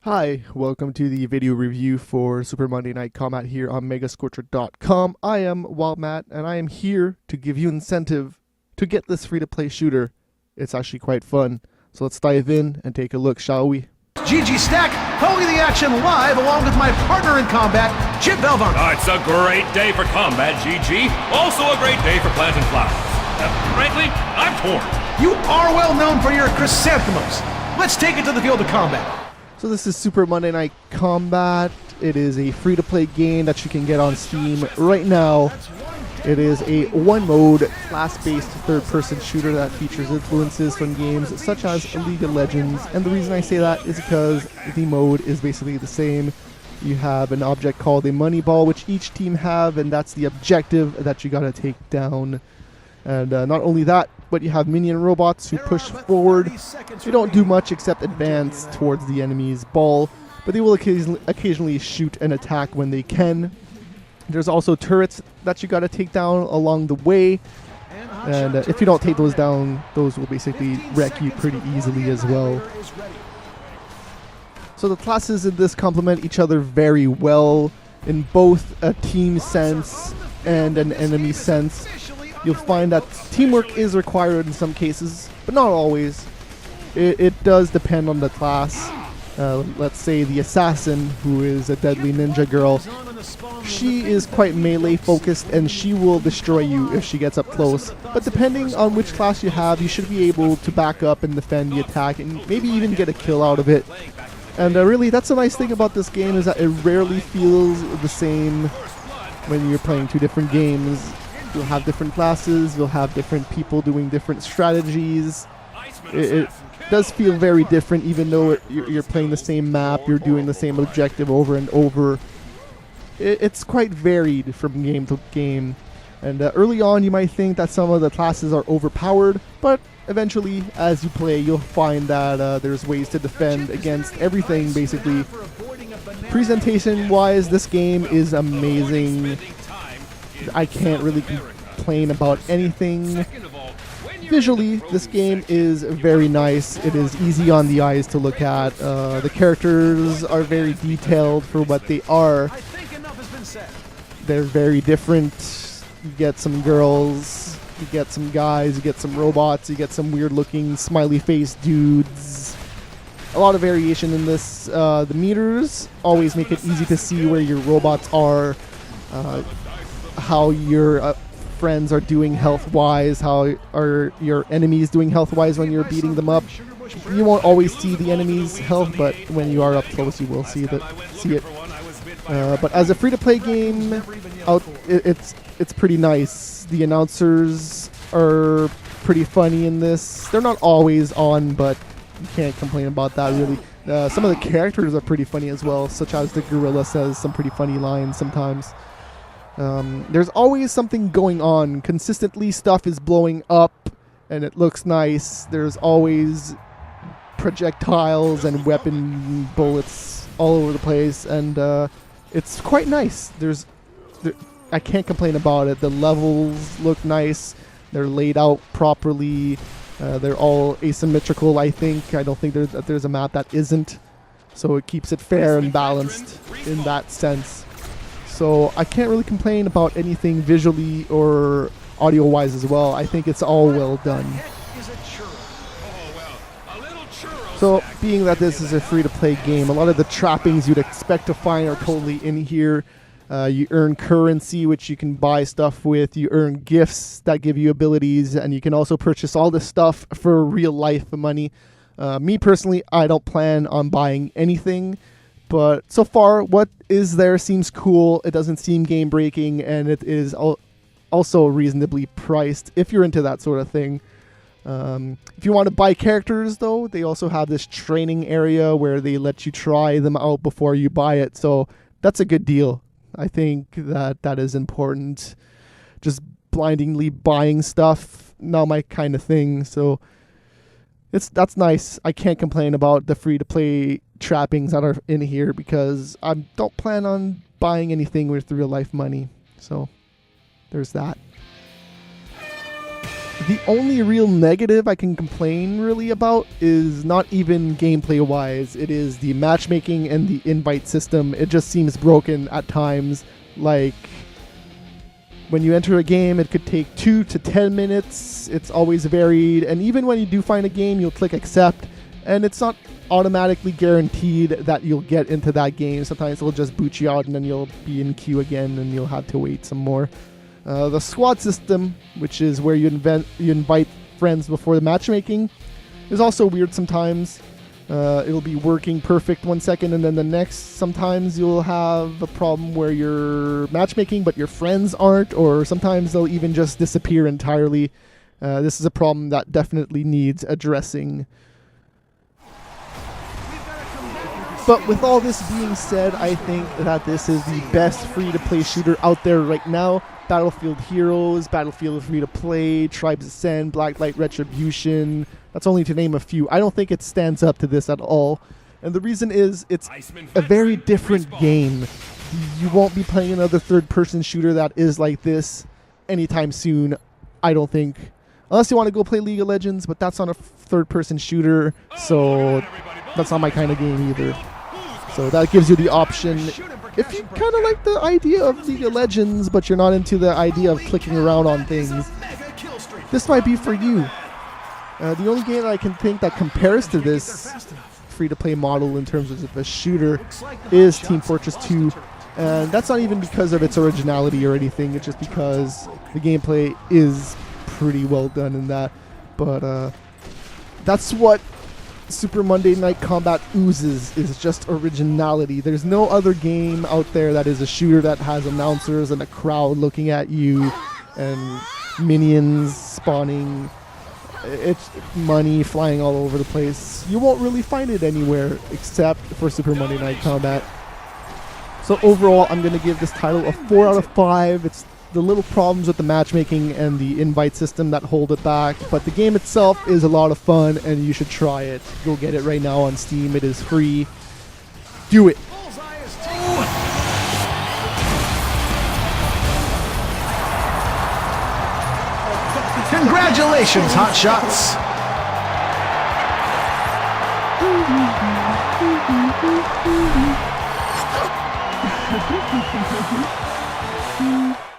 Hi, welcome to the video review for Super Monday Night Combat here on Megascorcher.com. I am WildMatt, and I am here to give you incentive to get this free-to-play shooter. It's actually quite fun. So let's dive in and take a look, shall we? GG Stack, following the action live along with my partner in combat, Chip Belvon. It's a great day for combat, GG. Also a great day for planting flowers. Frankly, I'm torn. You are well known for your chrysanthemums. Let's take it to the field of combat. So this is Super Monday Night Combat. It is a free-to-play game that you can get on Steam right now. It is a one-mode, class-based third-person shooter that features influences from games such as League of Legends. And the reason I say that is because the mode is basically the same. You have an object called a money ball, which each team have, and that's the objective that you gotta take down. And not only that, but you have minion robots who push forward. They don't do much except advance towards the enemy's ball, but they will occasionally shoot and attack when they can. There's also turrets that you gotta take down along the way, and if you don't take those down, those will basically wreck you pretty easily as well. So the classes in this complement each other very well in both a team sense and an enemy sense. You'll find that teamwork is required in some cases, but not always. It does depend on the class. Let's say the assassin, who is a deadly ninja girl, she is quite melee focused and she will destroy you if she gets up close. But depending on which class you have, you should be able to back up and defend the attack and maybe even get a kill out of it. And really, that's the nice thing about this game, is that it rarely feels the same when you're playing two different games. You'll have different classes, you'll have different people doing different strategies. It does feel very different, even though you're playing the same map, you're doing the same objective over and over. It's quite varied from game to game. And early on you might think that some of the classes are overpowered, but eventually as you play you'll find that there's ways to defend against everything basically. Presentation wise, this game is amazing. I can't really complain about anything. Visually, this game is very nice. It is easy on the eyes to look at. The characters are very detailed for what they are. They're very different. You get some girls, you get some guys, you get some robots, you get some weird looking smiley face dudes. A lot of variation in this. The meters always make it easy to see where your robots are. How your friends are doing health-wise, how are your enemies doing health-wise when you're beating them up. You won't always see the enemy's health, but when you are up close, you will see it. But as a free-to-play game, it's pretty nice. The announcers are pretty funny in this. They're not always on, but you can't complain about that really. Some of the characters are pretty funny as well, such as the gorilla says some pretty funny lines sometimes. There's always something going on. Consistently stuff is blowing up and it looks nice. There's always projectiles and weapon bullets all over the place, and it's quite nice. I can't complain about it. The levels look nice. They're laid out properly. They're all asymmetrical, I think. I don't think there's a map that isn't. So it keeps it fair and balanced in that sense. So I can't really complain about anything visually or audio-wise as well. I think it's all well done. So being that this is a free-to-play game, a lot of the trappings you'd expect to find are totally in here. You earn currency, which you can buy stuff with. You earn gifts that give you abilities, and you can also purchase all this stuff for real-life money. Me personally, I don't plan on buying anything. But so far, what is there seems cool. It doesn't seem game-breaking, and it is also reasonably priced if you're into that sort of thing. If you want to buy characters, though, they also have this training area where they let you try them out before you buy it. So that's a good deal. I think that is important. Just blindly buying stuff, not my kind of thing. So that's nice. I can't complain about the free-to-play trappings that are in here because I don't plan on buying anything with real life money. So there's that. The only real negative I can complain really about is not even gameplay wise. It is the matchmaking and the invite system. It just seems broken at times. Like when you enter a game, it could take 2 to 10 minutes. It's always varied. And even when you do find a game, you'll click accept. And it's not automatically guaranteed that you'll get into that game. Sometimes it'll just boot you out and then you'll be in queue again and you'll have to wait some more. The squad system, which is where you invite friends before the matchmaking, is also weird sometimes. It'll be working perfect 1 second and then the next. Sometimes you'll have a problem where you're matchmaking but your friends aren't, or sometimes they'll even just disappear entirely. This is a problem that definitely needs addressing. But with all this being said, I think that this is the best free-to-play shooter out there right now. Battlefield Heroes, Battlefield Free-to-Play, Tribes Ascend, Blacklight Retribution. That's only to name a few. I don't think it stands up to this at all. And the reason is it's a very different game. You won't be playing another third-person shooter that is like this anytime soon, I don't think. Unless you want to go play League of Legends, but that's not a third-person shooter, so that's not my kind of game either. So that gives you the option. If you kind of like the idea of League of Legends, but you're not into the idea of clicking around on things, this might be for you. The only game that I can think that compares to this free-to-play model in terms of a shooter is Team Fortress 2. And that's not even because of its originality or anything. It's just because the gameplay is pretty well done in that. But that's what Super Monday Night Combat oozes, is just originality. There's no other game out there that is a shooter that has announcers and a crowd looking at you and minions spawning. It's money flying all over the place. You won't really find it anywhere except for Super Monday Night Combat. So overall, I'm going to give this title a 4 out of 5. It's the little problems with the matchmaking and the invite system that hold it back, but the game itself is a lot of fun and you should try it. Go get it right now on Steam. It is free. Do it. Congratulations, Hot Shots!